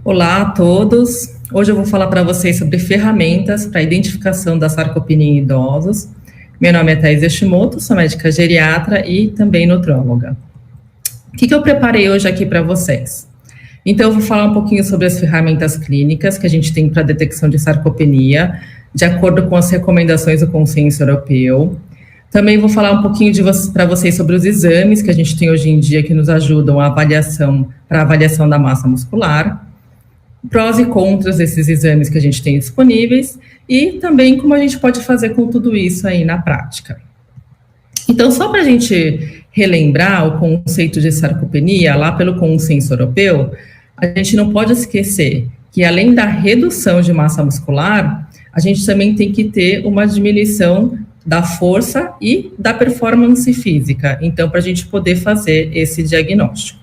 Olá a todos. Hoje eu vou falar para vocês sobre ferramentas para a identificação da sarcopenia em idosos. Meu nome é Thais Yoshimoto, sou médica geriatra e também nutróloga. O que eu preparei hoje aqui para vocês? Então, eu vou falar um pouquinho sobre as ferramentas clínicas que a gente tem para detecção de sarcopenia, de acordo com as recomendações do Consenso Europeu. Também vou falar um pouquinho para vocês sobre os exames que a gente tem hoje em dia que nos ajudam para a avaliação da massa muscular, prós e contras desses exames que a gente tem disponíveis e também como a gente pode fazer com tudo isso aí na prática. Então, só para a gente relembrar o conceito de sarcopenia, lá pelo Consenso Europeu, a gente não pode esquecer que além da redução de massa muscular, a gente também tem que ter uma diminuição da força e da performance física, então, para a gente poder fazer esse diagnóstico.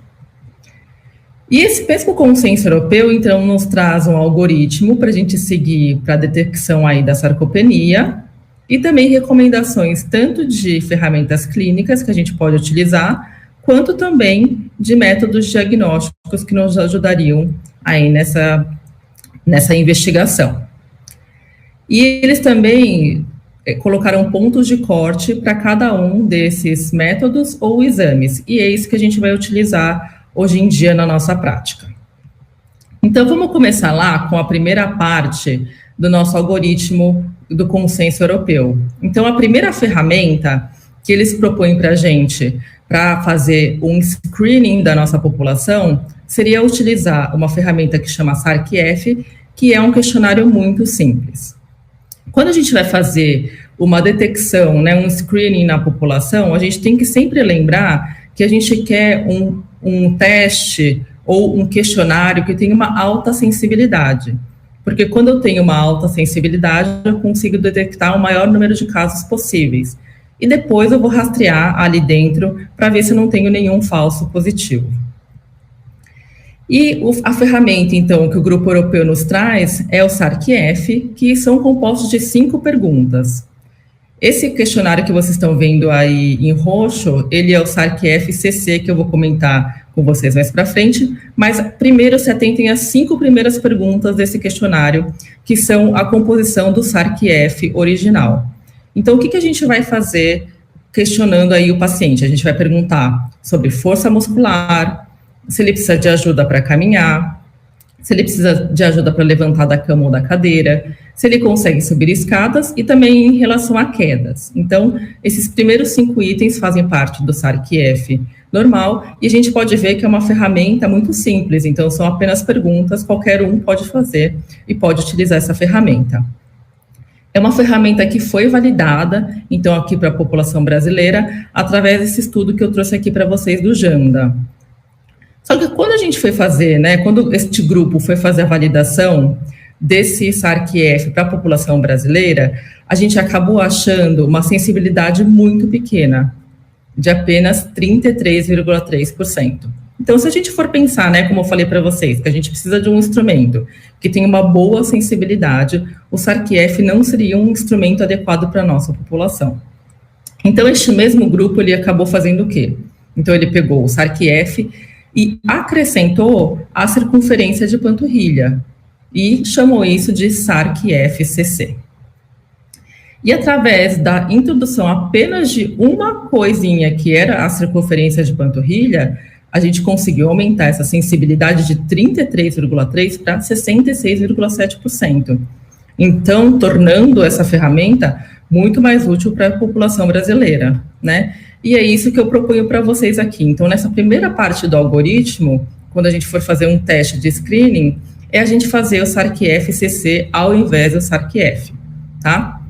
E esse mesmo Consenso Europeu, então, nos traz um algoritmo para a gente seguir para a detecção aí da sarcopenia e também recomendações tanto de ferramentas clínicas que a gente pode utilizar, quanto também de métodos diagnósticos que nos ajudariam aí nessa investigação. E eles também colocaram pontos de corte para cada um desses métodos ou exames, e é isso que a gente vai utilizar hoje em dia na nossa prática. Então, vamos começar lá com a primeira parte do nosso algoritmo do Consenso Europeu. Então, a primeira ferramenta que eles propõem para a gente para fazer um screening da nossa população seria utilizar uma ferramenta que chama SARC-F, que é um questionário muito simples. Quando a gente vai fazer uma detecção, um screening na população, a gente tem que sempre lembrar que a gente quer um teste ou um questionário que tenha uma alta sensibilidade. Porque quando eu tenho uma alta sensibilidade, eu consigo detectar o maior número de casos possíveis. E depois eu vou rastrear ali dentro para ver se eu não tenho nenhum falso positivo. E a ferramenta, então, que o Grupo Europeu nos traz é o SARC-F, que são compostos de 5 perguntas. Esse questionário que vocês estão vendo aí em roxo, ele é o SARC-F-CC, que eu vou comentar com vocês mais para frente, mas primeiro se atentem às 5 primeiras perguntas desse questionário, que são a composição do SARC-F original. Então, o que a gente vai fazer questionando aí o paciente? A gente vai perguntar sobre força muscular, se ele precisa de ajuda para caminhar, se ele precisa de ajuda para levantar da cama ou da cadeira, se ele consegue subir escadas e também em relação a quedas. Então, esses primeiros 5 itens fazem parte do SARC-F normal e a gente pode ver que é uma ferramenta muito simples, então são apenas perguntas, qualquer um pode fazer e pode utilizar essa ferramenta. É uma ferramenta que foi validada, então, aqui para a população brasileira, através desse estudo que eu trouxe aqui para vocês do JAMDA. Só que quando a gente foi fazer, quando este grupo foi fazer a validação desse SARC-F para a população brasileira, a gente acabou achando uma sensibilidade muito pequena, de apenas 33,3%. Então, se a gente for pensar, como eu falei para vocês, que a gente precisa de um instrumento que tenha uma boa sensibilidade, o SARC-F não seria um instrumento adequado para a nossa população. Então, este mesmo grupo, ele acabou fazendo o quê? Então, ele pegou o SARC-F e acrescentou a circunferência de panturrilha e chamou isso de SARC-F-CC. E através da introdução apenas de uma coisinha, que era a circunferência de panturrilha, a gente conseguiu aumentar essa sensibilidade de 33,3% para 66,7%. Então, tornando essa ferramenta muito mais útil para a população brasileira, E é isso que eu proponho para vocês aqui. Então, nessa primeira parte do algoritmo, quando a gente for fazer um teste de screening, é a gente fazer o SARC-F-CC ao invés do SARC-F, tá?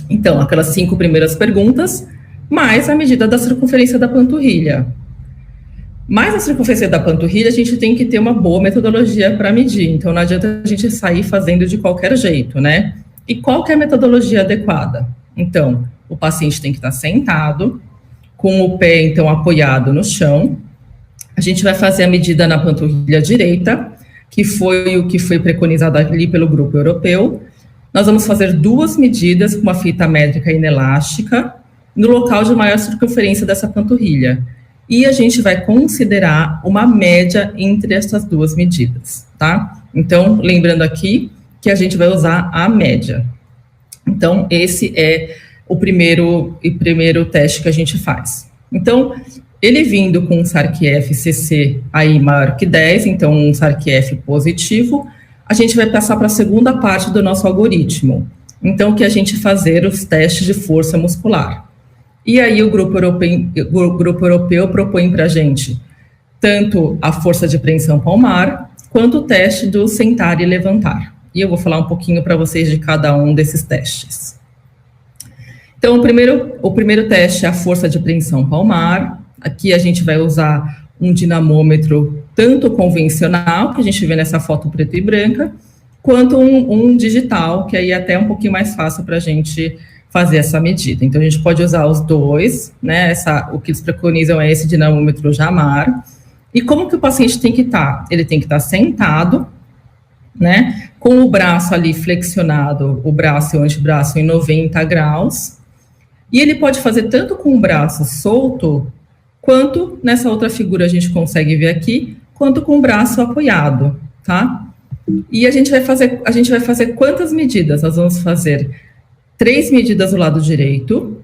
Então, aquelas 5 primeiras perguntas, mais a medida da circunferência da panturrilha. Mais a circunferência da panturrilha, a gente tem que ter uma boa metodologia para medir. Então, não adianta a gente sair fazendo de qualquer jeito, E qual que é a metodologia adequada? Então, o paciente tem que estar sentado, com o pé, então, apoiado no chão. A gente vai fazer a medida na panturrilha direita, que foi o que foi preconizado ali pelo Grupo Europeu. Nós vamos fazer 2 medidas com uma fita métrica inelástica no local de maior circunferência dessa panturrilha. E a gente vai considerar uma média entre essas 2 medidas, tá? Então, lembrando aqui que a gente vai usar a média. Então, esse é o primeiro teste que a gente faz. Então, ele vindo com um SARC-F-CC aí maior que 10, então um SARC-F positivo, a gente vai passar para a segunda parte do nosso algoritmo. Então, que a gente fazer os testes de força muscular. E aí o grupo europeu propõe para a gente tanto a força de preensão palmar, quanto o teste do sentar e levantar. E eu vou falar um pouquinho para vocês de cada um desses testes. Então, o primeiro teste é a força de preensão palmar. Aqui a gente vai usar um dinamômetro tanto convencional, que a gente vê nessa foto preta e branca, quanto um digital, que aí é até um pouquinho mais fácil para a gente fazer essa medida. Então, a gente pode usar os dois, né? O que eles preconizam é esse dinamômetro Jamar. E como que o paciente tem que estar? Ele tem que estar sentado, né? Com o braço ali flexionado, o braço e o antebraço em 90 graus. E ele pode fazer tanto com o braço solto, quanto nessa outra figura a gente consegue ver aqui, quanto com o braço apoiado, tá? E a gente vai fazer quantas medidas? Nós vamos fazer 3 medidas do lado direito,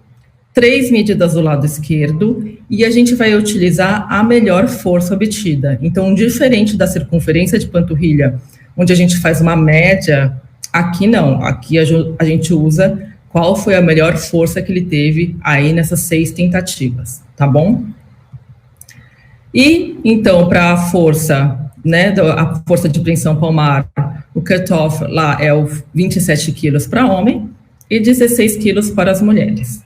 3 medidas do lado esquerdo, e a gente vai utilizar a melhor força obtida. Então, diferente da circunferência de panturrilha, onde a gente faz uma média, aqui não, aqui a gente usa qual foi a melhor força que ele teve aí nessas 6 tentativas, tá bom? E, então, para a força, né, a força de preensão palmar, o cutoff lá é o 27 quilos para homem e 16 quilos para as mulheres.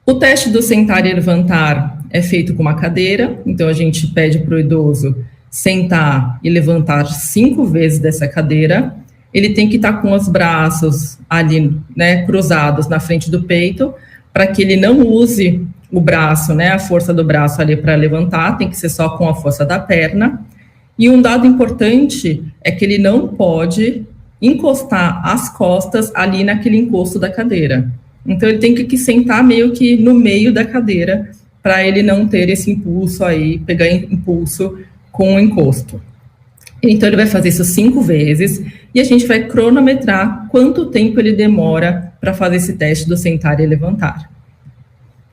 O teste do sentar e levantar é feito com uma cadeira, então a gente pede para o idoso sentar e levantar 5 vezes dessa cadeira. Ele tem que estar com os braços ali, né, cruzados na frente do peito, para que ele não use o braço, né, a força do braço ali para levantar, tem que ser só com a força da perna. E um dado importante é que ele não pode encostar as costas ali naquele encosto da cadeira. Então, ele tem que sentar meio que no meio da cadeira, para ele não ter esse impulso aí, pegar impulso com o encosto. Então, ele vai fazer isso 5 vezes, e a gente vai cronometrar quanto tempo ele demora para fazer esse teste do sentar e levantar.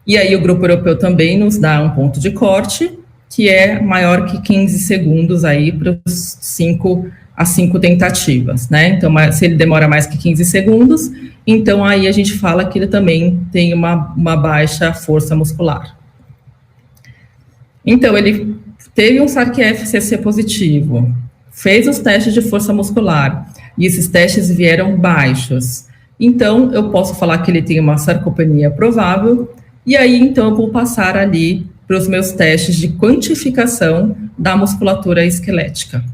E aí, o grupo europeu também nos dá um ponto de corte, que é maior que 15 segundos aí para as 5 tentativas, né? Então, se ele demora mais que 15 segundos, então aí a gente fala que ele também tem uma baixa força muscular. Então, ele teve um SARC-F-CC positivo, fez os testes de força muscular, e esses testes vieram baixos. Então, eu posso falar que ele tem uma sarcopenia provável, e aí, então, eu vou passar ali para os meus testes de quantificação da musculatura esquelética.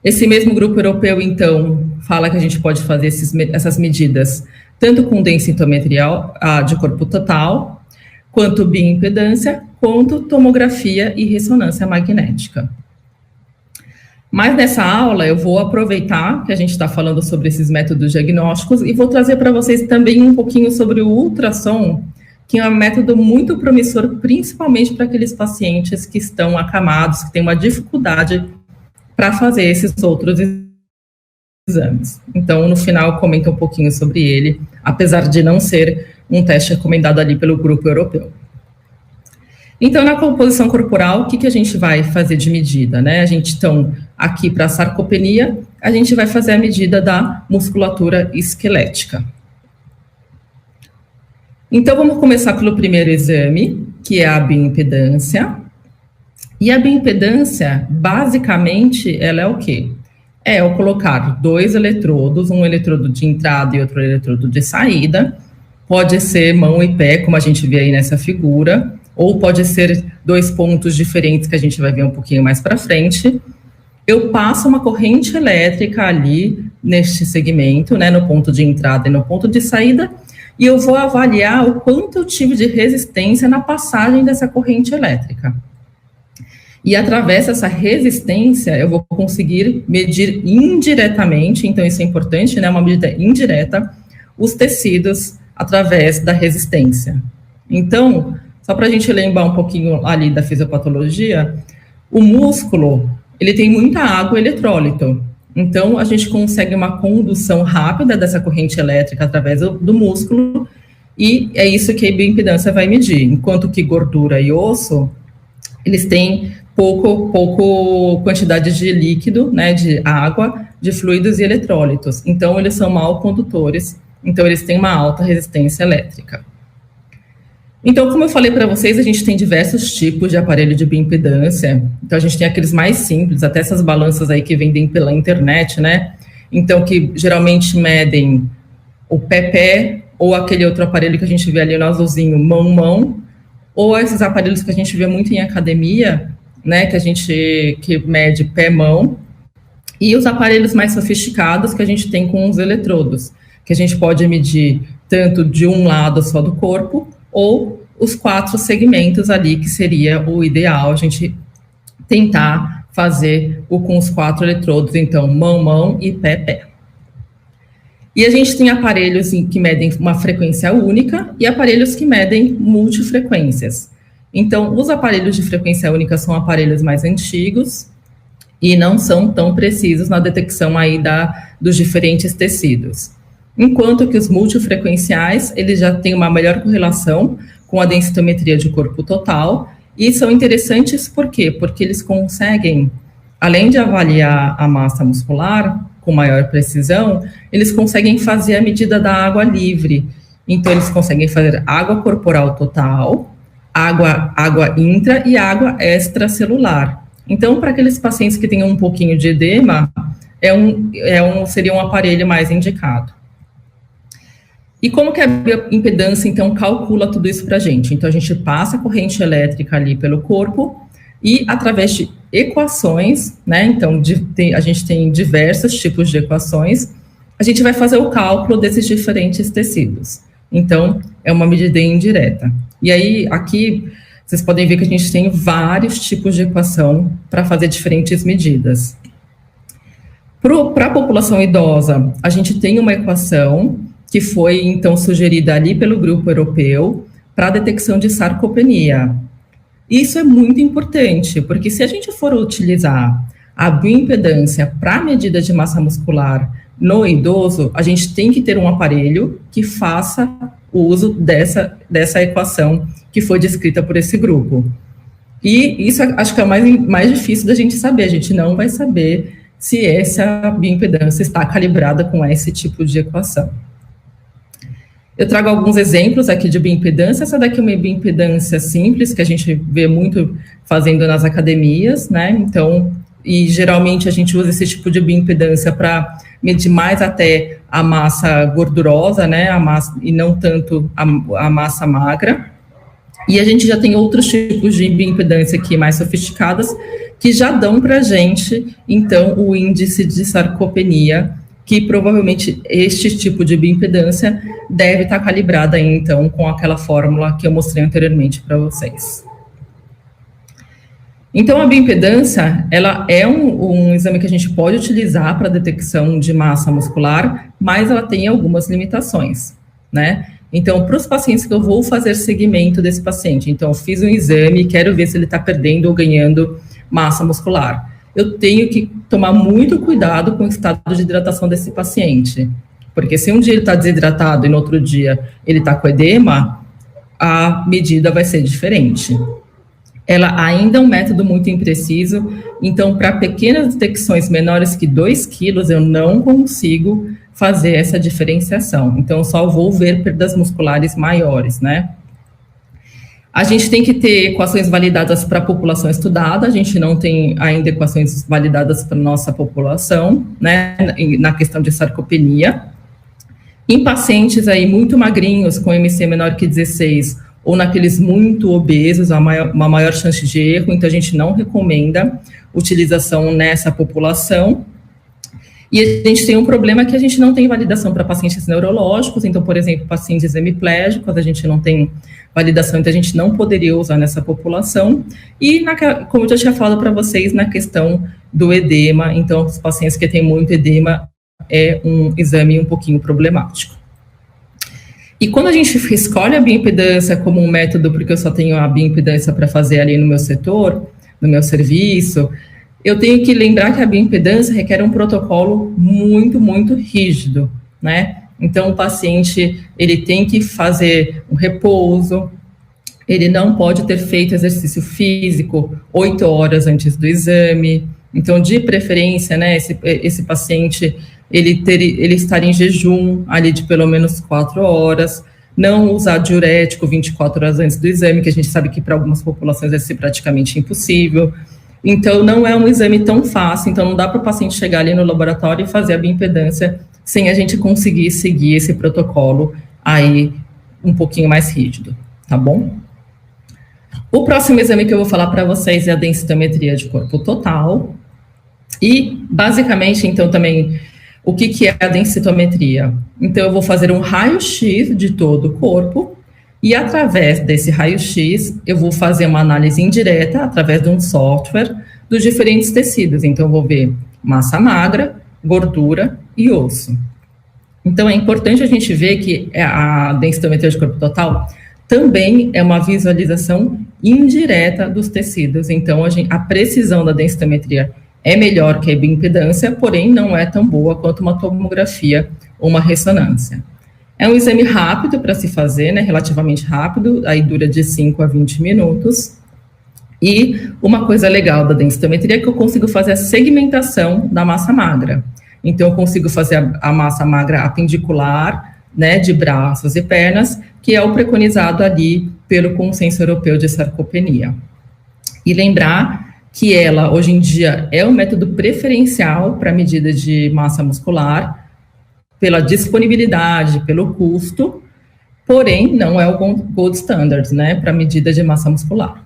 Esse mesmo grupo europeu, então, fala que a gente pode fazer essas medidas tanto com densitometria de corpo total, quanto bioimpedância, quanto tomografia e ressonância magnética. Mas nessa aula eu vou aproveitar que a gente está falando sobre esses métodos diagnósticos e vou trazer para vocês também um pouquinho sobre o ultrassom, que é um método muito promissor, principalmente para aqueles pacientes que estão acamados, que têm uma dificuldade para fazer esses outros exames. Então, no final, eu comento um pouquinho sobre ele, apesar de não ser um teste recomendado ali pelo grupo europeu. Então, na composição corporal, o que a gente vai fazer de medida, né? A gente, então, aqui para a sarcopenia, a gente vai fazer a medida da musculatura esquelética. Então, vamos começar pelo primeiro exame, que é a bioimpedância. E a bioimpedância, basicamente, ela é o quê? É eu colocar 2 eletrodos, um eletrodo de entrada e outro eletrodo de saída. Pode ser mão e pé, como a gente vê aí nessa figura, ou pode ser 2 pontos diferentes que a gente vai ver um pouquinho mais para frente. Eu passo uma corrente elétrica ali neste segmento, né, no ponto de entrada e no ponto de saída, e eu vou avaliar o quanto eu tive de resistência na passagem dessa corrente elétrica. E através dessa resistência, eu vou conseguir medir indiretamente, então isso é importante, né, uma medida indireta, os tecidos através da resistência. Então, só para a gente lembrar um pouquinho ali da fisiopatologia, o músculo, ele tem muita água e eletrólito. Então, a gente consegue uma condução rápida dessa corrente elétrica através do músculo, e é isso que a bioimpedância vai medir. Enquanto que gordura e osso, eles têm pouco quantidade de líquido, né, de água, de fluidos e eletrólitos. Então, eles são mal condutores, então eles têm uma alta resistência elétrica. Então, como eu falei para vocês, a gente tem diversos tipos de aparelho de bioimpedância. Então, a gente tem aqueles mais simples, até essas balanças aí que vendem pela internet, né? Então, que geralmente medem o pé-pé, ou aquele outro aparelho que a gente vê ali no azulzinho, mão-mão, ou esses aparelhos que a gente vê muito em academia, né? Que mede pé-mão, e os aparelhos mais sofisticados que a gente tem com os eletrodos, que a gente pode medir tanto de um lado só do corpo, ou os 4 segmentos ali, que seria o ideal, a gente tentar fazer com os 4 eletrodos, então, mão-mão e pé-pé. E a gente tem aparelhos que medem uma frequência única e aparelhos que medem multifrequências. Então, os aparelhos de frequência única são aparelhos mais antigos e não são tão precisos na detecção aí dos diferentes tecidos. Enquanto que os multifrequenciais, eles já têm uma melhor correlação com a densitometria de corpo total, e são interessantes por quê? Porque eles conseguem, além de avaliar a massa muscular com maior precisão, eles conseguem fazer a medida da água livre. Então, eles conseguem fazer água corporal total, água intra e água extracelular. Então, para aqueles pacientes que têm um pouquinho de edema, seria um aparelho mais indicado. E como que a bioimpedância, então, calcula tudo isso para a gente? Então, a gente passa a corrente elétrica ali pelo corpo e, através de equações, né, então, a gente tem diversos tipos de equações, a gente vai fazer o cálculo desses diferentes tecidos. Então, é uma medida indireta. E aí, aqui, vocês podem ver que a gente tem vários tipos de equação para fazer diferentes medidas. Para a população idosa, a gente tem uma equação que foi, então, sugerida ali pelo grupo europeu para a detecção de sarcopenia. Isso é muito importante, porque se a gente for utilizar a bioimpedância para medida de massa muscular no idoso, a gente tem que ter um aparelho que faça o uso dessa equação que foi descrita por esse grupo. E isso acho que é o mais difícil da gente saber, a gente não vai saber se essa bioimpedância está calibrada com esse tipo de equação. Eu trago alguns exemplos aqui de bioimpedância. Essa daqui é uma bioimpedância simples, que a gente vê muito fazendo nas academias, né? Então, e geralmente a gente usa esse tipo de bioimpedância para medir mais até a massa gordurosa, né? E não tanto a massa magra. E a gente já tem outros tipos de bioimpedância aqui mais sofisticadas, que já dão para a gente, então, o índice de sarcopenia, que provavelmente este tipo de bioimpedância deve estar calibrada, então, com aquela fórmula que eu mostrei anteriormente para vocês. Então, a bioimpedância, ela é um exame que a gente pode utilizar para detecção de massa muscular, mas ela tem algumas limitações, né? Então, para os pacientes que eu vou fazer seguimento desse paciente, então, eu fiz um exame e quero ver se ele está perdendo ou ganhando massa muscular. Eu tenho que tomar muito cuidado com o estado de hidratação desse paciente, porque se um dia ele está desidratado e no outro dia ele está com edema, a medida vai ser diferente. Ela ainda é um método muito impreciso, então para pequenas detecções menores que 2 quilos, eu não consigo fazer essa diferenciação, então só vou ver perdas musculares maiores, né? A gente tem que ter equações validadas para a população estudada, a gente não tem ainda equações validadas para a nossa população, né, na questão de sarcopenia. Em pacientes aí muito magrinhos, com MC menor que 16, ou naqueles muito obesos, uma maior chance de erro, então a gente não recomenda utilização nessa população. E a gente tem um problema que a gente não tem validação para pacientes neurológicos, então, por exemplo, pacientes hemiplégicos, a gente não tem validação, então a gente não poderia usar nessa população. E, como eu já tinha falado para vocês, na questão do edema, então, os pacientes que têm muito edema é um exame um pouquinho problemático. E quando a gente escolhe a bioimpedância como um método, porque eu só tenho a bioimpedância para fazer ali no meu setor, no meu serviço, eu tenho que lembrar que a bioimpedância requer um protocolo muito, muito rígido, né? Então, o paciente, ele tem que fazer um repouso, ele não pode ter feito exercício físico 8 horas antes do exame. Então, de preferência, né, esse paciente, ele estar em jejum ali de pelo menos 4 horas, não usar diurético 24 horas antes do exame, que a gente sabe que para algumas populações vai ser praticamente impossível. Então, não é um exame tão fácil, então não dá para o paciente chegar ali no laboratório e fazer a bioimpedância sem a gente conseguir seguir esse protocolo aí um pouquinho mais rígido, tá bom? O próximo exame que eu vou falar para vocês é a densitometria de corpo total. E, basicamente, então, também, o que é a densitometria? Então, eu vou fazer um raio-x de todo o corpo, e através desse raio-x, eu vou fazer uma análise indireta, através de um software, dos diferentes tecidos. Então, eu vou ver massa magra, gordura e osso. Então, é importante a gente ver que a densitometria de corpo total também é uma visualização indireta dos tecidos. Então, a precisão da densitometria é melhor que a bioimpedância, porém não é tão boa quanto uma tomografia ou uma ressonância. É um exame rápido para se fazer, né, relativamente rápido, aí dura de 5 a 20 minutos. E uma coisa legal da densitometria é que eu consigo fazer a segmentação da massa magra. Então, eu consigo fazer a massa magra apendicular, né, de braços e pernas, que é o preconizado ali pelo Consenso Europeu de Sarcopenia. E lembrar que ela, hoje em dia, é o método preferencial para medida de massa muscular, pela disponibilidade, pelo custo, porém, não é o gold standard, né, para medida de massa muscular.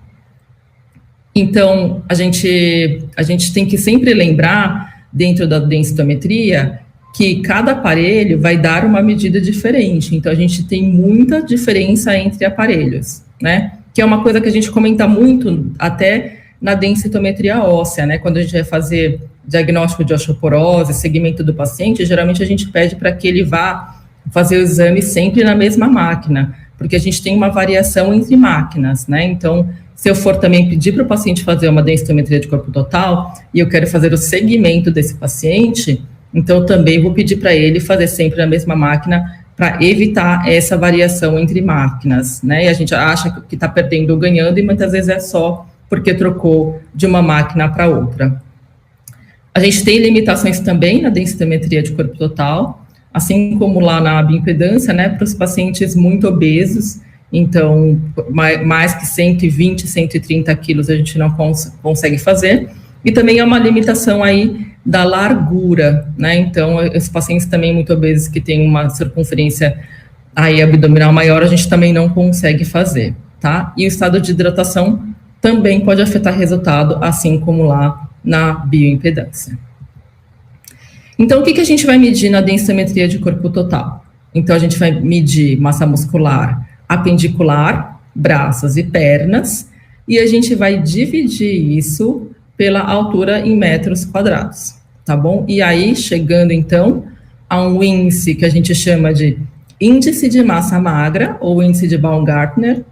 Então, a gente tem que sempre lembrar, dentro da densitometria, que cada aparelho vai dar uma medida diferente. Então, a gente tem muita diferença entre aparelhos, né, que é uma coisa que a gente comenta muito, até na densitometria óssea, né, quando a gente vai fazer diagnóstico de osteoporose, segmento do paciente, geralmente a gente pede para que ele vá fazer o exame sempre na mesma máquina, porque a gente tem uma variação entre máquinas, né? Então, se eu for também pedir para o paciente fazer uma densitometria de corpo total, e eu quero fazer o segmento desse paciente, então eu também vou pedir para ele fazer sempre na mesma máquina, para evitar essa variação entre máquinas, né? E a gente acha que está perdendo ou ganhando, e muitas vezes é só porque trocou de uma máquina para outra. A gente tem limitações também na densitometria de corpo total, assim como lá na bioimpedância, né, para os pacientes muito obesos, então, mais que 120, 130 quilos a gente não consegue fazer, e também é uma limitação aí da largura, né, então, os pacientes também muito obesos que têm uma circunferência aí abdominal maior, a gente também não consegue fazer, tá? E o estado de hidratação também pode afetar resultado, assim como lá na bioimpedância. Então, o que a gente vai medir na densitometria de corpo total? Então, a gente vai medir massa muscular apendicular, braços e pernas, e a gente vai dividir isso pela altura em metros quadrados, tá bom? E aí, chegando, então, a um índice que a gente chama de índice de massa magra, ou índice de Baumgartner,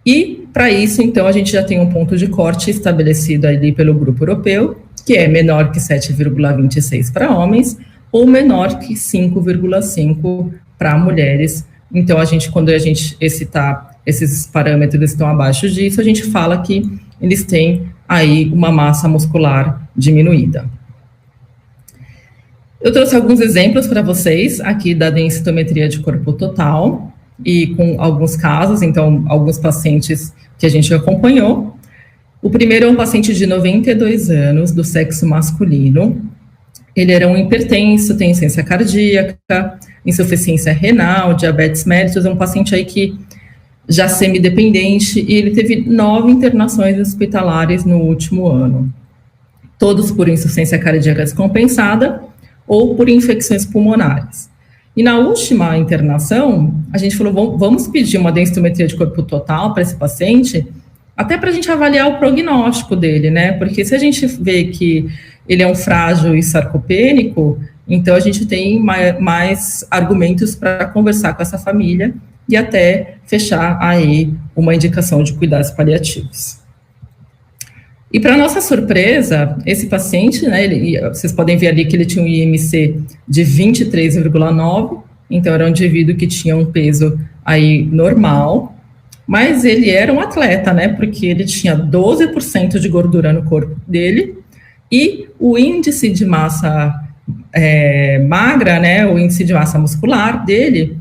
e, para isso, então, a gente já tem um ponto de corte estabelecido ali pelo grupo europeu, que é menor que 7,26 para homens, ou menor que 5,5 para mulheres. Então, quando a gente esses parâmetros estão abaixo disso, a gente fala que eles têm aí uma massa muscular diminuída. Eu trouxe alguns exemplos para vocês aqui da densitometria de corpo total, e com alguns casos, então, alguns pacientes que a gente acompanhou. O primeiro é um paciente de 92 anos, do sexo masculino. Ele era um hipertenso, tem insuficiência cardíaca, insuficiência renal, diabetes mellitus, é um paciente aí que já semidependente, e ele teve 9 internações hospitalares no último ano. Todos por insuficiência cardíaca descompensada ou por infecções pulmonares. E na última internação, a gente falou, vamos pedir uma densitometria de corpo total para esse paciente, até para a gente avaliar o prognóstico dele, né? Porque se a gente vê que ele é um frágil e sarcopênico, então a gente tem mais argumentos para conversar com essa família e até fechar aí uma indicação de cuidados paliativos. E para nossa surpresa, esse paciente, né, vocês podem ver ali que ele tinha um IMC de 23,9, então era um indivíduo que tinha um peso aí normal, mas ele era um atleta, né, porque ele tinha 12% de gordura no corpo dele, e o índice de massa magra, né, o índice de massa muscular dele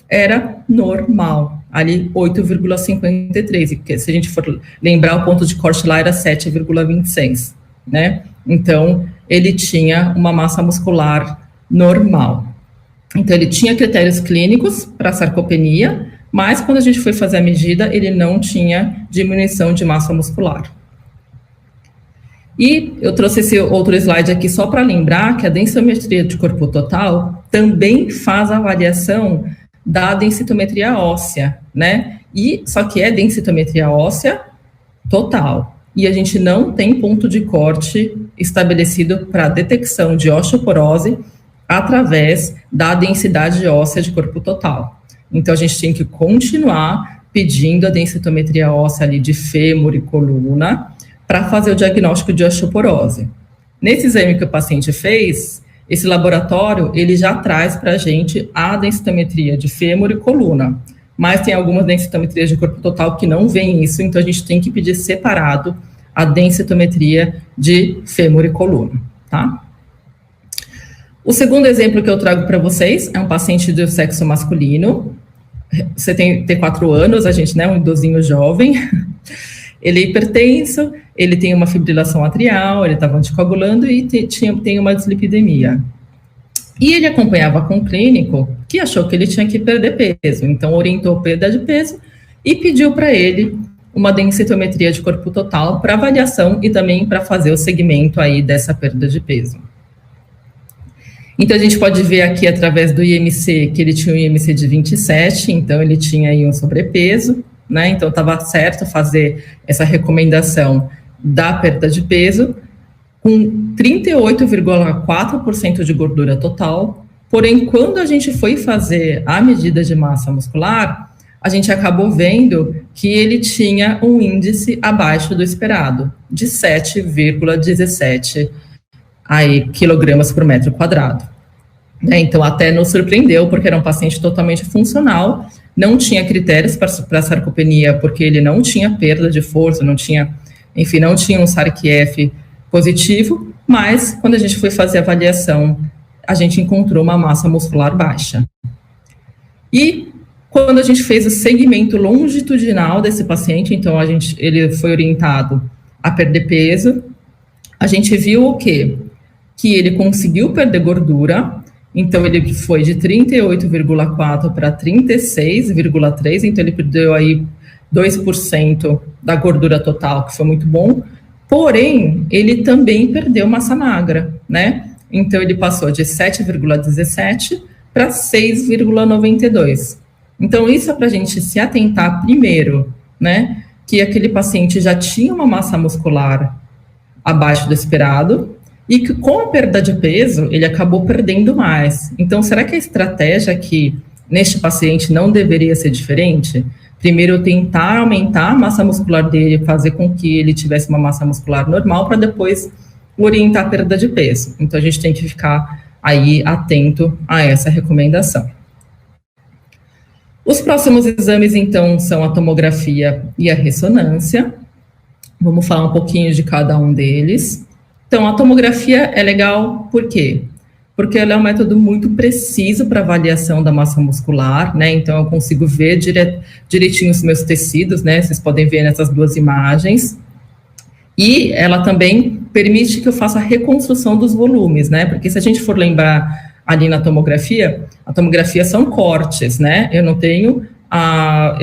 era normal, ali 8,53, porque se a gente for lembrar, o ponto de corte lá era 7,26, né? Então, ele tinha uma massa muscular normal. Então, ele tinha critérios clínicos para sarcopenia, mas quando a gente foi fazer a medida, ele não tinha diminuição de massa muscular. E eu trouxe esse outro slide aqui só para lembrar que a densitometria de corpo total também faz a avaliação da densitometria óssea, né? E só que é densitometria óssea total. E a gente não tem ponto de corte estabelecido para detecção de osteoporose através da densidade óssea de corpo total. Então a gente tem que continuar pedindo a densitometria óssea ali de fêmur e coluna para fazer o diagnóstico de osteoporose. Nesse exame que o paciente fez, esse laboratório, ele já traz para a gente a densitometria de fêmur e coluna, mas tem algumas densitometrias de corpo total que não vêm isso, então a gente tem que pedir separado a densitometria de fêmur e coluna, tá? O segundo exemplo que eu trago para vocês é um paciente do sexo masculino, 74 anos, a gente, né, um idosinho jovem, ele é hipertenso, ele tem uma fibrilação atrial, ele estava anticoagulando e tem uma dislipidemia. E ele acompanhava com um clínico que achou que ele tinha que perder peso, então orientou perda de peso e pediu para ele uma densitometria de corpo total para avaliação e também para fazer o segmento aí dessa perda de peso. Então, a gente pode ver aqui através do IMC que ele tinha um IMC de 27, então ele tinha aí um sobrepeso, né? Então, estava certo fazer essa recomendação da perda de peso, com 38,4% de gordura total. Porém, quando a gente foi fazer a medida de massa muscular, a gente acabou vendo que ele tinha um índice abaixo do esperado, de 7,17 quilogramas por metro quadrado. Então, até nos surpreendeu, porque era um paciente totalmente funcional, não tinha critérios para sarcopenia, porque ele não tinha perda de força, não tinha um SARC-F positivo, mas quando a gente foi fazer a avaliação, a gente encontrou uma massa muscular baixa. E quando a gente fez o segmento longitudinal desse paciente, então ele foi orientado a perder peso, a gente viu o quê? Que ele conseguiu perder gordura, então ele foi de 38,4 para 36,3, então ele perdeu aí 2% da gordura total, que foi muito bom, porém, ele também perdeu massa magra, né? Então ele passou de 7,17 para 6,92. Então isso é para a gente se atentar primeiro, né? Que aquele paciente já tinha uma massa muscular abaixo do esperado, e que com a perda de peso, ele acabou perdendo mais. Então, será que a estratégia aqui, neste paciente, não deveria ser diferente? Primeiro, eu tentar aumentar a massa muscular dele, fazer com que ele tivesse uma massa muscular normal, para depois orientar a perda de peso. Então, a gente tem que ficar aí atento a essa recomendação. Os próximos exames, então, são a tomografia e a ressonância. Vamos falar um pouquinho de cada um deles. Então, a tomografia é legal, por quê? Porque ela é um método muito preciso para avaliação da massa muscular, né? Então, eu consigo ver direitinho os meus tecidos, né? Vocês podem ver nessas duas imagens. E ela também permite que eu faça a reconstrução dos volumes, né? Porque se a gente for lembrar ali na tomografia, a tomografia são cortes, né? Eu não tenho a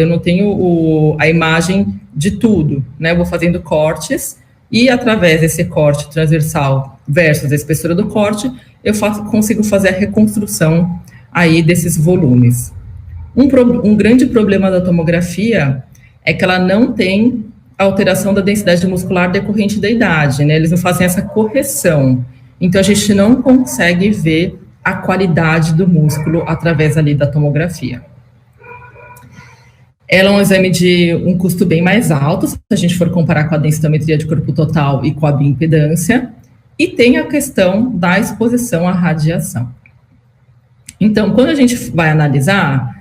imagem de tudo, né? Eu vou fazendo cortes, e através desse corte transversal versus a espessura do corte, eu consigo fazer a reconstrução aí desses volumes. Um grande problema da tomografia é que ela não tem alteração da densidade muscular decorrente da idade, né? Eles não fazem essa correção. Então, a gente não consegue ver a qualidade do músculo através ali da tomografia. Ela é um exame de um custo bem mais alto, se a gente for comparar com a densitometria de corpo total e com a bioimpedância, e tem a questão da exposição à radiação. Então, quando a gente vai analisar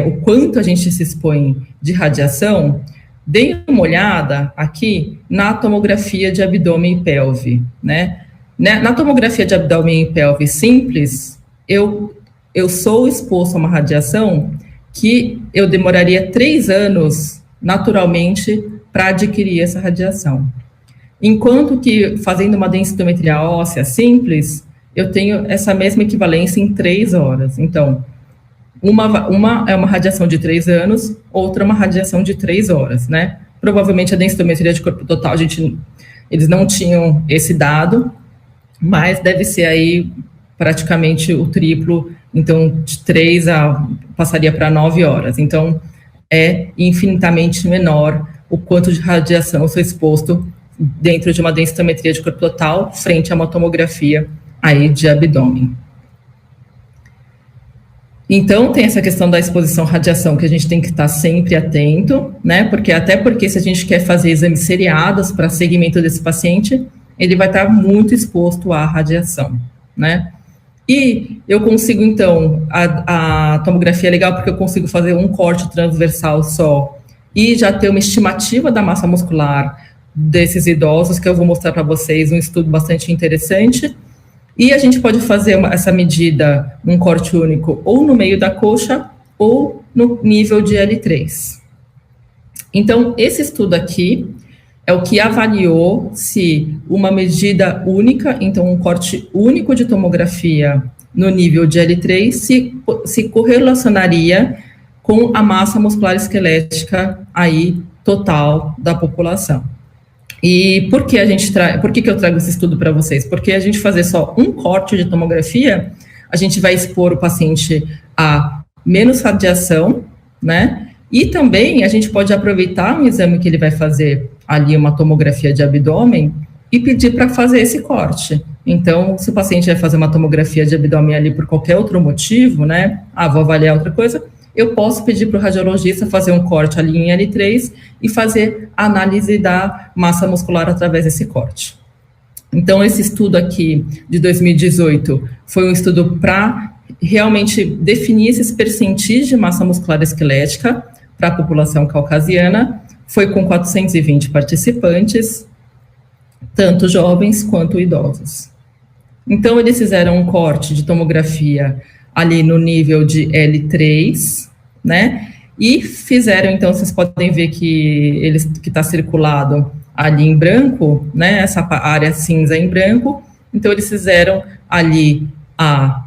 o quanto a gente se expõe de radiação, dê uma olhada aqui na tomografia de abdômen e pelve, né? Na tomografia de abdômen e pelve simples, eu sou exposto a uma radiação que eu demoraria 3 anos, naturalmente, para adquirir essa radiação. Enquanto que, fazendo uma densitometria óssea simples, eu tenho essa mesma equivalência em 3 horas. Então, uma é uma radiação de 3 anos, outra é uma radiação de 3 horas, né? Provavelmente a densitometria de corpo total, eles não tinham esse dado, mas deve ser aí praticamente o triplo, então de 3 passaria para 9 horas. Então, é infinitamente menor o quanto de radiação eu sou exposto dentro de uma densitometria de corpo total frente a uma tomografia aí de abdômen. Então, tem essa questão da exposição à radiação que a gente tem que estar sempre atento, né? Até porque se a gente quer fazer exames seriados para seguimento desse paciente, ele vai estar muito exposto à radiação, né? E eu consigo, então, a tomografia é legal porque eu consigo fazer um corte transversal só e já ter uma estimativa da massa muscular desses idosos, que eu vou mostrar para vocês um estudo bastante interessante. E a gente pode fazer essa medida num corte único ou no meio da coxa ou no nível de L3. Então, esse estudo aqui é o que avaliou se uma medida única, então um corte único de tomografia no nível de L3, se correlacionaria com a massa muscular esquelética aí total da população. E por que eu trago esse estudo para vocês? Porque a gente fazer só um corte de tomografia, a gente vai expor o paciente a menos radiação, né? E também a gente pode aproveitar um exame que ele vai fazer ali, uma tomografia de abdômen, e pedir para fazer esse corte. Então, se o paciente vai fazer uma tomografia de abdômen ali por qualquer outro motivo, né? Vou avaliar outra coisa, eu posso pedir para o radiologista fazer um corte ali em L3 e fazer a análise da massa muscular através desse corte. Então, esse estudo aqui de 2018 foi um estudo para realmente definir esses percentis de massa muscular esquelética para a população caucasiana. Foi com 420 participantes, tanto jovens quanto idosos. Então, eles fizeram um corte de tomografia ali no nível de L3, né? E fizeram, então, vocês podem ver que está circulado ali em branco, né? Essa área cinza em branco. Então, eles fizeram ali a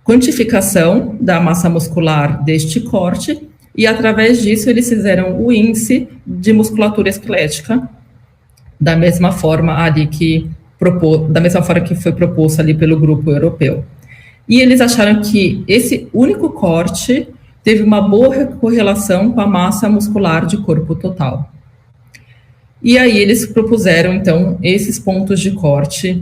quantificação da massa muscular deste corte e, através disso, eles fizeram o índice de musculatura esquelética da mesma forma ali que foi proposto ali pelo grupo europeu. E eles acharam que esse único corte teve uma boa correlação com a massa muscular de corpo total. E aí eles propuseram, então, esses pontos de corte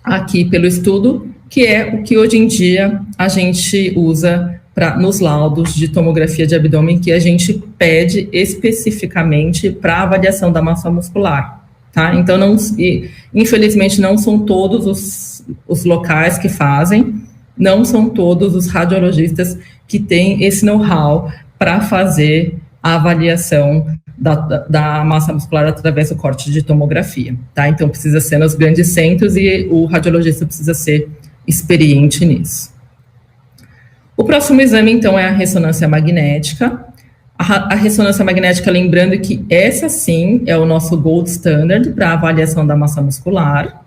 aqui pelo estudo, que é o que hoje em dia a gente usa nos laudos de tomografia de abdômen, que a gente pede especificamente para avaliação da massa muscular, tá? Então, infelizmente, não são todos os locais que fazem, não são todos os radiologistas que têm esse know-how para fazer a avaliação da massa muscular através do corte de tomografia, tá? Então, precisa ser nos grandes centros e o radiologista precisa ser experiente nisso. O próximo exame, então, é a ressonância magnética. A ressonância magnética, lembrando que essa, sim, é o nosso gold standard para avaliação da massa muscular.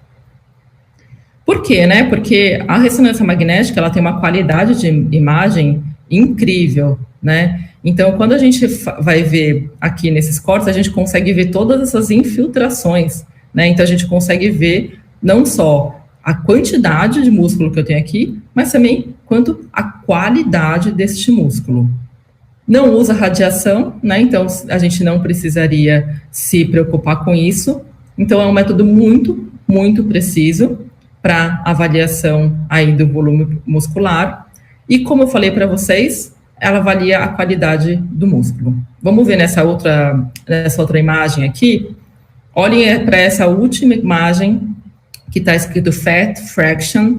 Por quê, né? Porque a ressonância magnética, ela tem uma qualidade de imagem incrível, né? Então, quando a gente vai ver aqui nesses cortes, a gente consegue ver todas essas infiltrações, né? Então, a gente consegue ver não só a quantidade de músculo que eu tenho aqui, mas também quanto a qualidade deste músculo. Não usa radiação, né? Então, a gente não precisaria se preocupar com isso. Então, é um método muito, muito preciso para avaliação aí do volume muscular. E como eu falei para vocês, ela avalia a qualidade do músculo. Vamos ver nessa outra imagem aqui. Olhem para essa última imagem que está escrito Fat Fraction,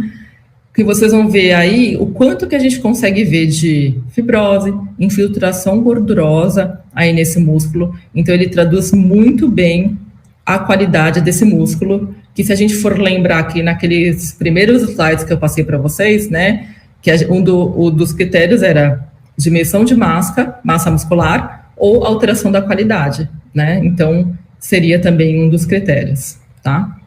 que vocês vão ver aí o quanto que a gente consegue ver de fibrose, infiltração gordurosa aí nesse músculo. Então, ele traduz muito bem a qualidade desse músculo, que se a gente for lembrar aqui naqueles primeiros slides que eu passei para vocês, né, que um dos critérios era diminuição de massa muscular ou alteração da qualidade, né? Então, seria também um dos critérios, tá?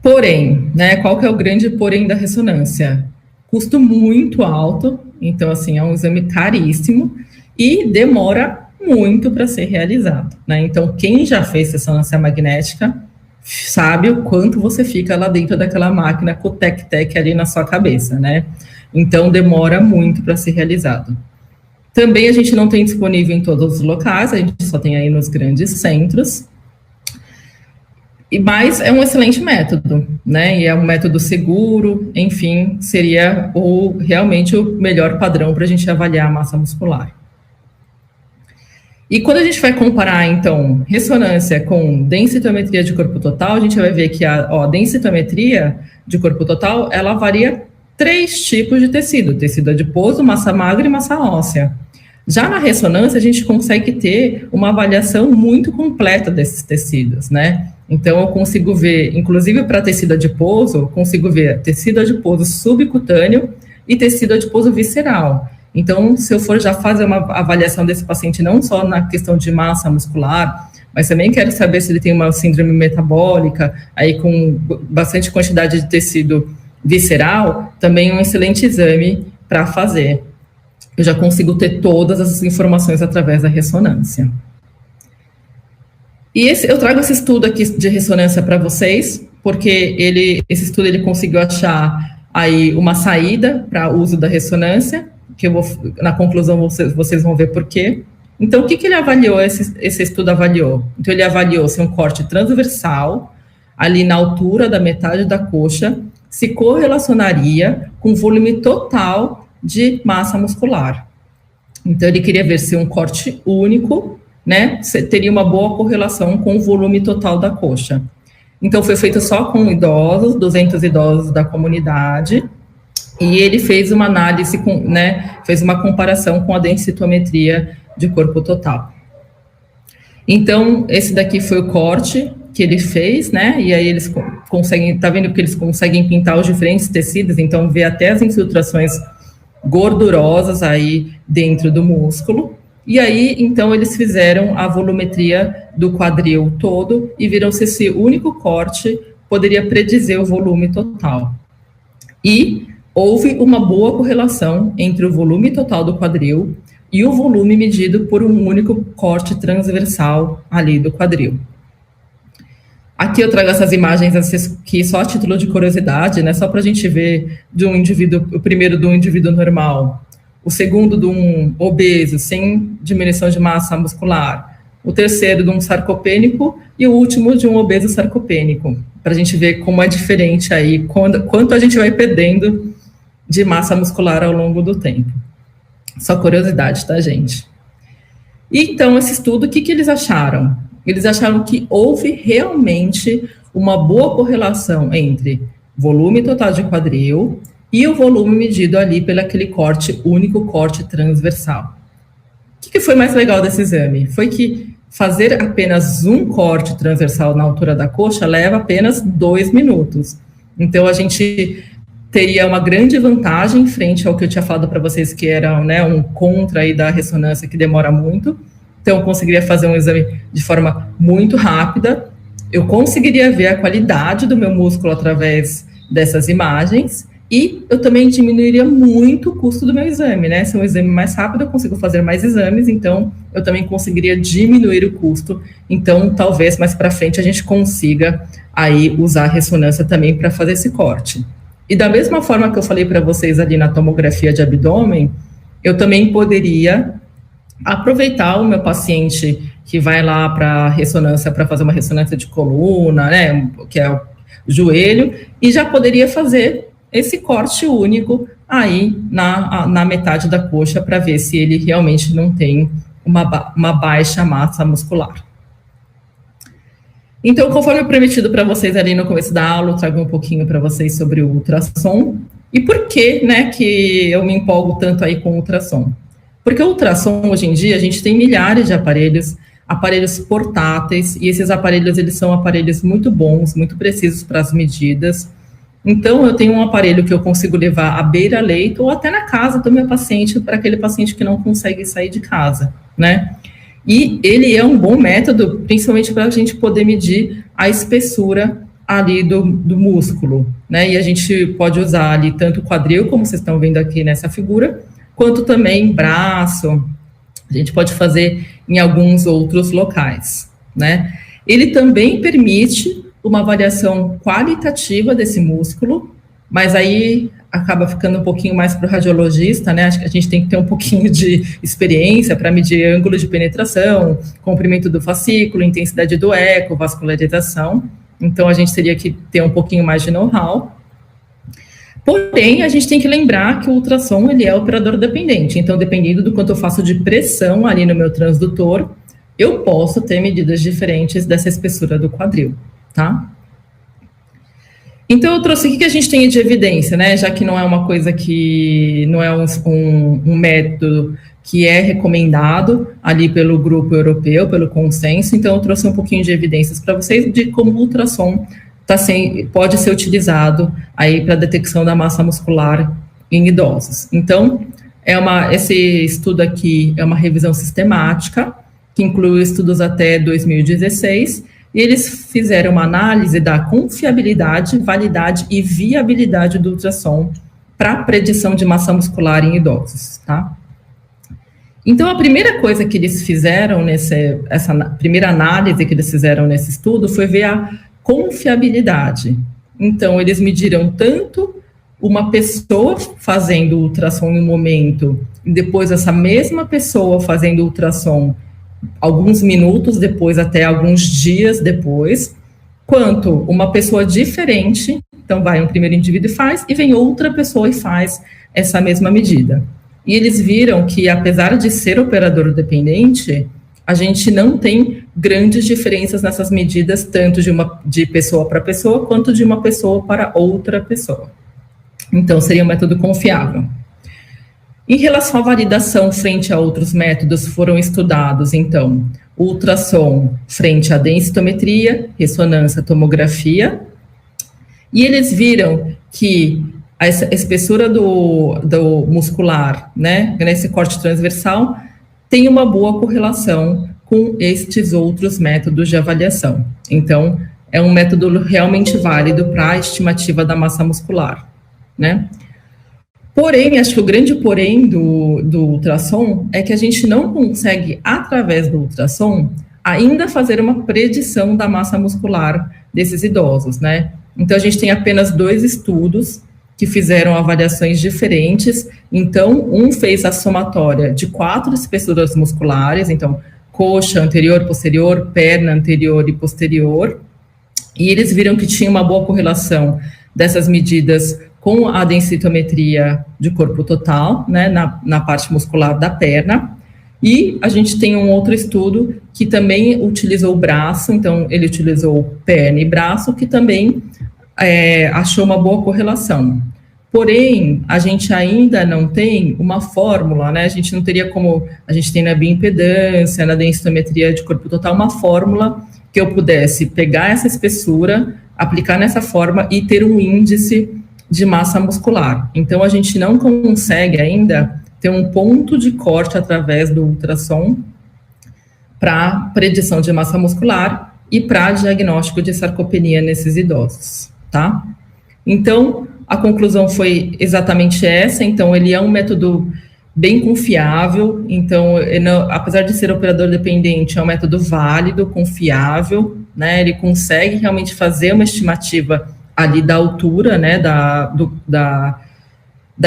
Porém, né, qual que é o grande porém da ressonância? Custo muito alto, então, assim, é um exame caríssimo e demora muito para ser realizado, né? Então, quem já fez ressonância magnética sabe o quanto você fica lá dentro daquela máquina com o tec-tec ali na sua cabeça, né? Então, demora muito para ser realizado. Também a gente não tem disponível em todos os locais, a gente só tem aí nos grandes centros. Mas é um excelente método, né? E é um método seguro, enfim, seria realmente o melhor padrão para a gente avaliar a massa muscular. E quando a gente vai comparar, então, ressonância com densitometria de corpo total, a gente vai ver que a densitometria de corpo total, ela varia 3 tipos de tecido: tecido adiposo, massa magra e massa óssea. Já na ressonância, a gente consegue ter uma avaliação muito completa desses tecidos, né? Então, eu consigo ver, inclusive para tecido adiposo, eu consigo ver tecido adiposo subcutâneo e tecido adiposo visceral. Então, se eu for já fazer uma avaliação desse paciente, não só na questão de massa muscular, mas também quero saber se ele tem uma síndrome metabólica, aí com bastante quantidade de tecido visceral, também é um excelente exame para fazer. Eu já consigo ter todas essas informações através da ressonância. E eu trago esse estudo aqui de ressonância para vocês, porque esse estudo ele conseguiu achar aí uma saída para o uso da ressonância, que na conclusão vocês vão ver por quê. Então, o que ele avaliou, esse estudo avaliou? Então, ele avaliou se um corte transversal, ali na altura da metade da coxa, se correlacionaria com o volume total de massa muscular. Então, ele queria ver se um corte único, né, teria uma boa correlação com o volume total da coxa. Então, foi feito só com idosos, 200 idosos da comunidade, e ele fez uma análise, fez uma comparação com a densitometria de corpo total. Então, esse daqui foi o corte que ele fez, né, e aí eles conseguem, tá vendo que eles conseguem pintar os diferentes tecidos, então vê até as infiltrações gordurosas aí dentro do músculo. E aí, então, eles fizeram a volumetria do quadril todo e viram se esse único corte poderia predizer o volume total. E houve uma boa correlação entre o volume total do quadril e o volume medido por um único corte transversal ali do quadril. Aqui eu trago essas imagens aqui só a título de curiosidade, né, só para a gente ver de um indivíduo, o primeiro de um indivíduo normal, o segundo de um obeso sem diminuição de massa muscular, o terceiro de um sarcopênico e o último de um obeso sarcopênico, para a gente ver como é diferente aí, quanto a gente vai perdendo de massa muscular ao longo do tempo. Só curiosidade, tá, gente? E, então, esse estudo, o que eles acharam? Eles acharam que houve realmente uma boa correlação entre volume total de quadril e o volume medido ali pelo aquele único corte transversal. O que foi mais legal desse exame? Foi que fazer apenas um corte transversal na altura da coxa leva apenas 2 minutos. Então, a gente teria uma grande vantagem frente ao que eu tinha falado para vocês, que era, né, um contra aí da ressonância que demora muito. Então, eu conseguiria fazer um exame de forma muito rápida, eu conseguiria ver a qualidade do meu músculo através dessas imagens, e eu também diminuiria muito o custo do meu exame, né? Se é um exame mais rápido, eu consigo fazer mais exames, então eu também conseguiria diminuir o custo. Então, talvez mais para frente a gente consiga aí usar a ressonância também para fazer esse corte. E da mesma forma que eu falei para vocês ali na tomografia de abdômen, eu também poderia aproveitar o meu paciente que vai lá para ressonância, para fazer uma ressonância de coluna, né, que é o joelho, e já poderia fazer esse corte único aí na metade da coxa para ver se ele realmente não tem uma baixa massa muscular. Então, conforme prometido para vocês ali no começo da aula, eu trago um pouquinho para vocês sobre o ultrassom e por que, né, que eu me empolgo tanto aí com o ultrassom. Porque o ultrassom, hoje em dia, a gente tem milhares de aparelhos portáteis, e esses aparelhos, eles são aparelhos muito bons, muito precisos para as medidas. Então, eu tenho um aparelho que eu consigo levar à beira-leito ou até na casa do meu paciente, para aquele paciente que não consegue sair de casa, né? E ele é um bom método, principalmente para a gente poder medir a espessura ali do músculo, né? E a gente pode usar ali tanto o quadril, como vocês estão vendo aqui nessa figura, quanto também braço. A gente pode fazer em alguns outros locais, né? Ele também permite uma avaliação qualitativa desse músculo, mas aí acaba ficando um pouquinho mais para o radiologista, né? Acho que a gente tem que ter um pouquinho de experiência para medir ângulo de penetração, comprimento do fascículo, intensidade do eco, vascularização. Então, a gente teria que ter um pouquinho mais de know-how. Porém, a gente tem que lembrar que o ultrassom, ele é operador dependente. Então, dependendo do quanto eu faço de pressão ali no meu transdutor, eu posso ter medidas diferentes dessa espessura do quadril, tá? Então, eu trouxe aqui que a gente tem de evidência, né? Já que não é uma coisa que não é um método que é recomendado ali pelo grupo europeu, pelo consenso. Então, eu trouxe um pouquinho de evidências para vocês de como o ultrassom pode ser utilizado aí para detecção da massa muscular em idosos. Então, esse estudo aqui é uma revisão sistemática, que inclui estudos até 2016, e eles fizeram uma análise da confiabilidade, validade e viabilidade do ultrassom para predição de massa muscular em idosos, tá? Então, a primeira coisa que eles fizeram essa primeira análise que eles fizeram nesse estudo foi ver a confiabilidade. Então, eles mediram tanto uma pessoa fazendo ultrassom em um momento, e depois essa mesma pessoa fazendo ultrassom alguns minutos depois, até alguns dias depois, quanto uma pessoa diferente, então vai um primeiro indivíduo e faz, e vem outra pessoa e faz essa mesma medida. E eles viram que, apesar de ser operador dependente, a gente não tem grandes diferenças nessas medidas, tanto de pessoa para pessoa, quanto de uma pessoa para outra pessoa. Então, seria um método confiável. Em relação à validação frente a outros métodos, foram estudados, então, o ultrassom frente à densitometria, ressonância, tomografia, e eles viram que a espessura do muscular, né, nesse corte transversal, tem uma boa correlação com estes outros métodos de avaliação. Então, é um método realmente válido para a estimativa da massa muscular, né? Porém, acho que o grande porém do ultrassom é que a gente não consegue, através do ultrassom, ainda fazer uma predição da massa muscular desses idosos, né? Então, a gente tem apenas 2 estudos que fizeram avaliações diferentes. Então, um fez a somatória de 4 espessuras musculares, então, coxa, anterior, posterior, perna, anterior e posterior, e eles viram que tinha uma boa correlação dessas medidas com a densitometria de corpo total, né, na parte muscular da perna. E a gente tem um outro estudo que também utilizou o braço, então ele utilizou perna e braço, que também achou uma boa correlação. Porém, a gente ainda não tem uma fórmula, né, a gente não teria como, a gente tem na bioimpedância, na densitometria de corpo total, uma fórmula que eu pudesse pegar essa espessura, aplicar nessa forma e ter um índice de massa muscular. Então, a gente não consegue ainda ter um ponto de corte através do ultrassom para predição de massa muscular e para diagnóstico de sarcopenia nesses idosos, tá? Então, a conclusão foi exatamente essa. Então, ele é um método bem confiável. Então, apesar de ser operador dependente, é um método válido, confiável, né? Ele consegue realmente fazer uma estimativa ali da altura, né, da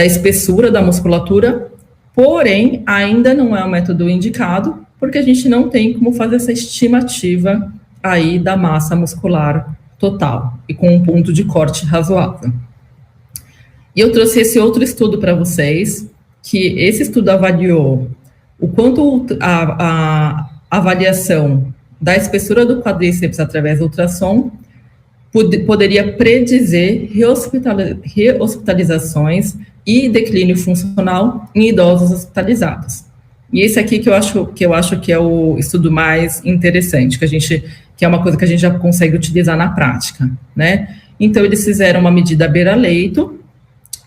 espessura da musculatura, porém, ainda não é um método indicado, porque a gente não tem como fazer essa estimativa aí da massa muscular total, e com um ponto de corte razoável. E eu trouxe esse outro estudo para vocês, que esse estudo avaliou o quanto a avaliação da espessura do quadríceps através do ultrassom poderia predizer rehospitalizações e declínio funcional em idosos hospitalizados. E esse aqui que eu acho que é o estudo mais interessante, que é uma coisa que a gente já consegue utilizar na prática, né? Então, eles fizeram uma medida beira-leito,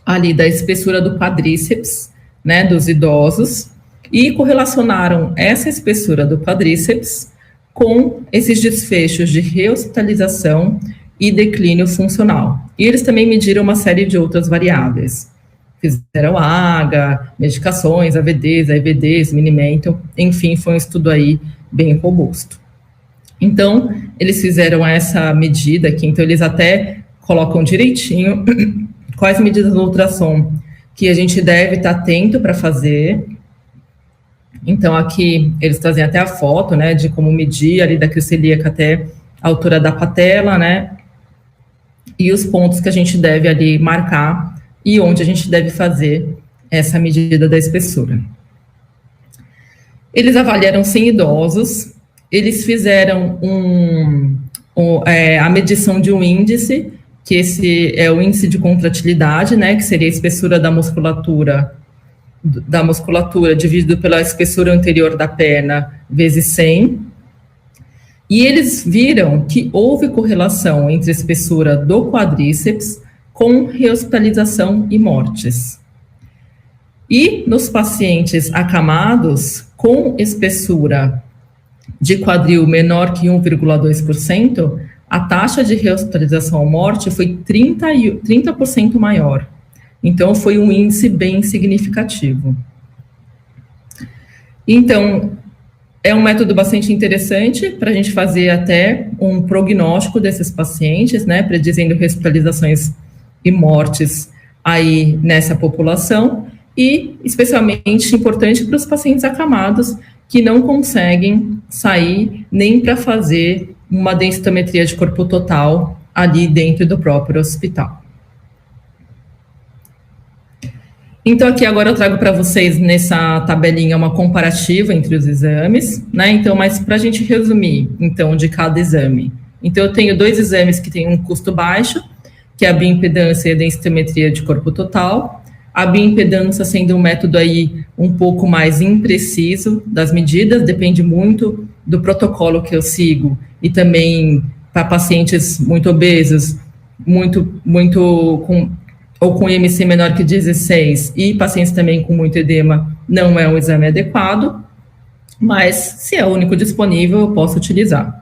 ali da espessura do quadríceps, né, dos idosos, e correlacionaram essa espessura do quadríceps com esses desfechos de rehospitalização e declínio funcional. E eles também mediram uma série de outras variáveis. Fizeram AGA, medicações, AVDs, AIVDs, Minimental, enfim, foi um estudo aí bem robusto. Então, eles fizeram essa medida aqui, então eles até colocam direitinho quais medidas do ultrassom que a gente deve estar atento para fazer. Então, aqui eles trazem até a foto, né, de como medir ali da crista ilíaca até a altura da patela, né, e os pontos que a gente deve ali marcar e onde a gente deve fazer essa medida da espessura. Eles avaliaram 100 idosos, eles fizeram a medição de um índice, que esse é o índice de contratilidade, né, que seria a espessura da musculatura dividido pela espessura anterior da perna vezes 100, e eles viram que houve correlação entre a espessura do quadríceps com rehospitalização e mortes. E nos pacientes acamados com espessura de quadril menor que 1,2%, a taxa de rehospitalização ou morte foi 30% maior. Então, foi um índice bem significativo. Então, é um método bastante interessante para a gente fazer até um prognóstico desses pacientes, né, predizendo hospitalizações e mortes aí nessa população, e especialmente importante para os pacientes acamados que não conseguem sair nem para fazer uma densitometria de corpo total ali dentro do próprio hospital. Então, aqui agora eu trago para vocês nessa tabelinha uma comparativa entre os exames, né? Então, mas para a gente resumir, então, de cada exame. Então, eu tenho 2 exames que têm um custo baixo, que é a bioimpedância e a densitometria de corpo total. A bioimpedância sendo um método aí um pouco mais impreciso das medidas, depende muito do protocolo que eu sigo, e também para pacientes muito obesos, ou com IMC menor que 16, e pacientes também com muito edema, não é um exame adequado, mas se é o único disponível, eu posso utilizar.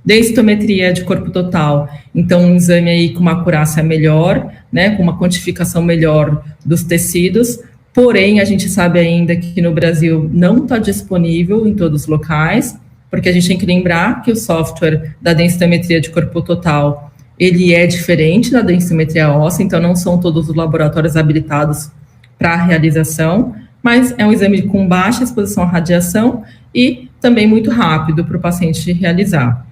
Densitometria de corpo total, então um exame aí com uma acurácia melhor, né, com uma quantificação melhor dos tecidos, porém a gente sabe ainda que no Brasil não está disponível em todos os locais, porque a gente tem que lembrar que o software da densitometria de corpo total, ele é diferente da densitometria óssea, então não são todos os laboratórios habilitados para a realização, mas é um exame com baixa exposição à radiação e também muito rápido para o paciente realizar.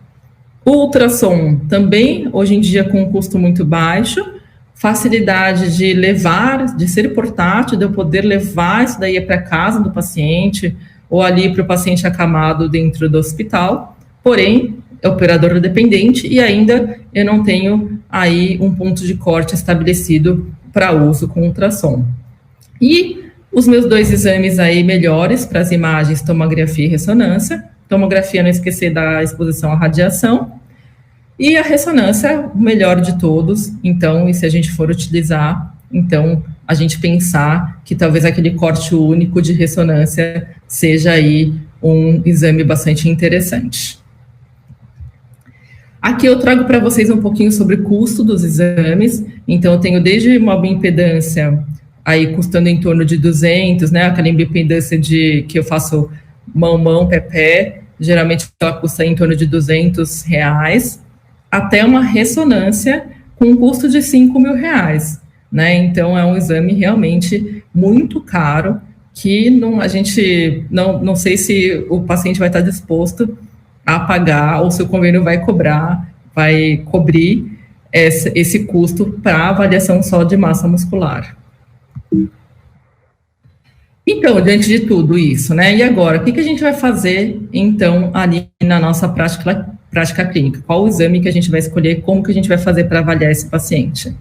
O ultrassom também, hoje em dia, com um custo muito baixo, facilidade de levar, de ser portátil, de eu poder levar isso daí para casa do paciente, ou ali para o paciente acamado dentro do hospital, porém, é operador dependente e ainda eu não tenho aí um ponto de corte estabelecido para uso com ultrassom. E os meus 2 exames aí melhores para as imagens, tomografia e ressonância. Tomografia, não esquecer da exposição à radiação. E a ressonância, o melhor de todos. Então, e se a gente for utilizar, então, a gente pensar que talvez aquele corte único de ressonância seja aí um exame bastante interessante. Aqui eu trago para vocês um pouquinho sobre o custo dos exames. Então, eu tenho desde uma bioimpedância aí custando em torno de 200, né? Aquela bioimpedância que eu faço mão, pé, geralmente ela custa em torno de R$200, até uma ressonância com um custo de R$5.000, né? Então, é um exame realmente muito caro, que a gente não sei se o paciente vai estar disposto a pagar, ou se o convênio vai cobrir esse custo para avaliação só de massa muscular. Então, diante de tudo isso, né, e agora, o que a gente vai fazer, então, ali na nossa prática clínica? Qual o exame que a gente vai escolher, como que a gente vai fazer para avaliar esse paciente?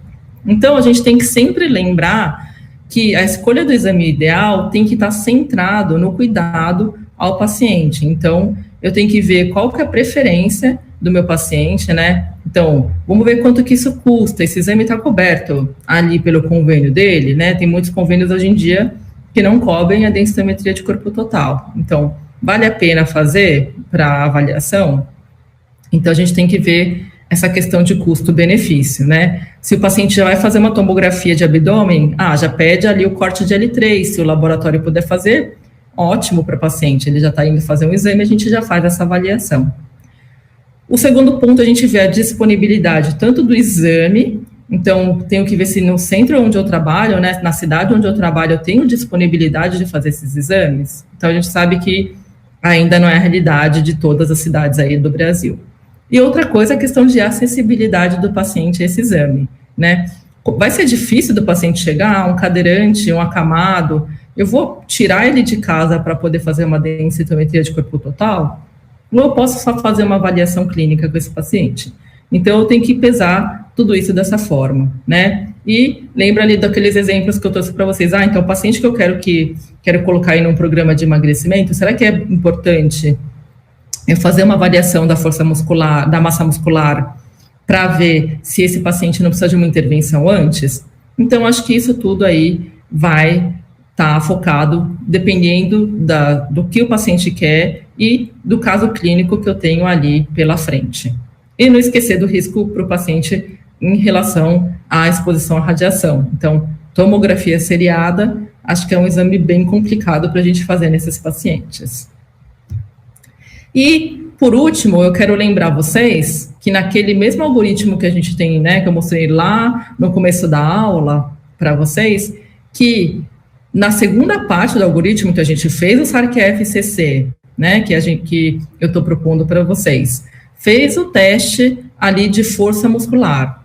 Então, a gente tem que sempre lembrar que a escolha do exame ideal tem que estar centrado no cuidado ao paciente. Então, eu tenho que ver qual que é a preferência do meu paciente, né? Então, vamos ver quanto que isso custa. Esse exame está coberto ali pelo convênio dele, né? Tem muitos convênios hoje em dia que não cobrem a densitometria de corpo total. Então, vale a pena fazer para avaliação? Então, a gente tem que ver essa questão de custo-benefício, né? Se o paciente já vai fazer uma tomografia de abdômen, já pede ali o corte de L3, se o laboratório puder fazer, ótimo para o paciente, ele já está indo fazer um exame, a gente já faz essa avaliação. O segundo ponto, a gente vê a disponibilidade tanto do exame, então tenho que ver se no centro onde eu trabalho, né, na cidade onde eu trabalho, eu tenho disponibilidade de fazer esses exames. Então a gente sabe que ainda não é a realidade de todas as cidades aí do Brasil. E outra coisa é a questão de acessibilidade do paciente a esse exame, né? Vai ser difícil do paciente chegar, um cadeirante, um acamado, eu vou tirar ele de casa para poder fazer uma densitometria de corpo total? Ou eu posso só fazer uma avaliação clínica com esse paciente? Então, eu tenho que pesar tudo isso dessa forma, né? E lembra ali daqueles exemplos que eu trouxe para vocês. Então, o paciente que eu quero colocar aí num programa de emagrecimento, será que é importante eu fazer uma avaliação da força muscular, da massa muscular, para ver se esse paciente não precisa de uma intervenção antes? Então, acho que isso tudo aí vai estar focado, dependendo do que o paciente quer e do caso clínico que eu tenho ali pela frente. E não esquecer do risco para o paciente em relação à exposição à radiação. Então, tomografia seriada, acho que é um exame bem complicado para a gente fazer nesses pacientes. E, por último, eu quero lembrar vocês que naquele mesmo algoritmo que a gente tem, né, que eu mostrei lá no começo da aula para vocês, que na segunda parte do algoritmo que a gente fez o SARC-FCC, né, que eu estou propondo para vocês, fez o teste ali de força muscular.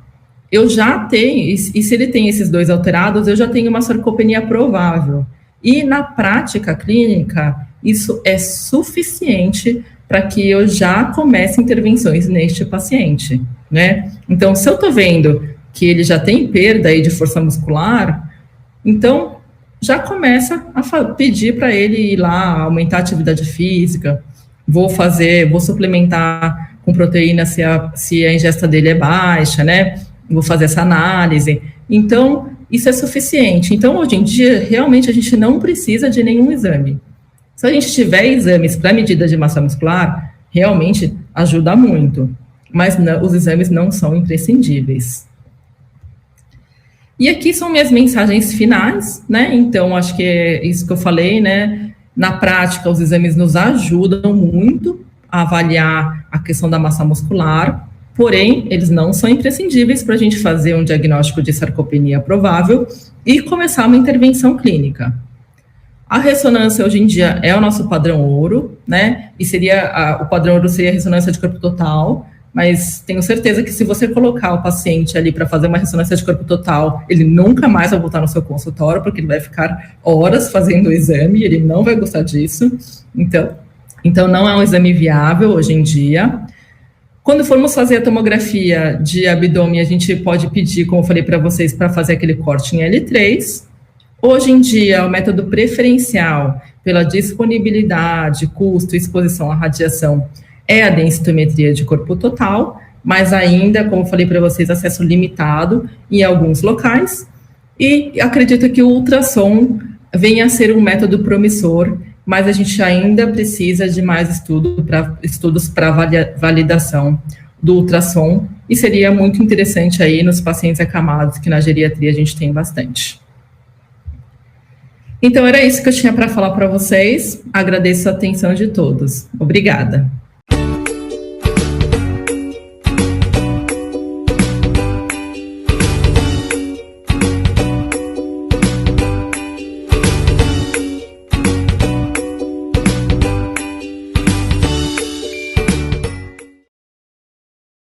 Eu já tenho, e se ele tem esses dois alterados, eu já tenho uma sarcopenia provável. E na prática clínica, isso é suficiente para que eu já comece intervenções neste paciente, né? Então, se eu estou vendo que ele já tem perda aí de força muscular, então já começa a pedir para ele ir lá, aumentar a atividade física, vou suplementar com proteína se a ingesta dele é baixa, né? Vou fazer essa análise. Então, isso é suficiente. Então, hoje em dia, realmente, a gente não precisa de nenhum exame. Se a gente tiver exames para medida de massa muscular, realmente ajuda muito. Mas não, os exames não são imprescindíveis. E aqui são minhas mensagens finais, né? Então, acho que é isso que eu falei, né? Na prática, os exames nos ajudam muito a avaliar a questão da massa muscular, porém, eles não são imprescindíveis para a gente fazer um diagnóstico de sarcopenia provável e começar uma intervenção clínica. A ressonância, hoje em dia, é o nosso padrão ouro, né? E o padrão ouro seria a ressonância de corpo total, mas tenho certeza que se você colocar o paciente ali para fazer uma ressonância de corpo total, ele nunca mais vai voltar no seu consultório, porque ele vai ficar horas fazendo o exame, ele não vai gostar disso. Então não é um exame viável hoje em dia. Quando formos fazer a tomografia de abdômen, a gente pode pedir, como eu falei para vocês, para fazer aquele corte em L3. Hoje em dia, o método preferencial pela disponibilidade, custo e exposição à radiação é a densitometria de corpo total, mas ainda, como eu falei para vocês, acesso limitado em alguns locais. E acredito que o ultrassom venha a ser um método promissor, mas a gente ainda precisa de mais estudos para validação do ultrassom, e seria muito interessante aí nos pacientes acamados, que na geriatria a gente tem bastante. Então, era isso que eu tinha para falar para vocês. Agradeço a atenção de todos. Obrigada.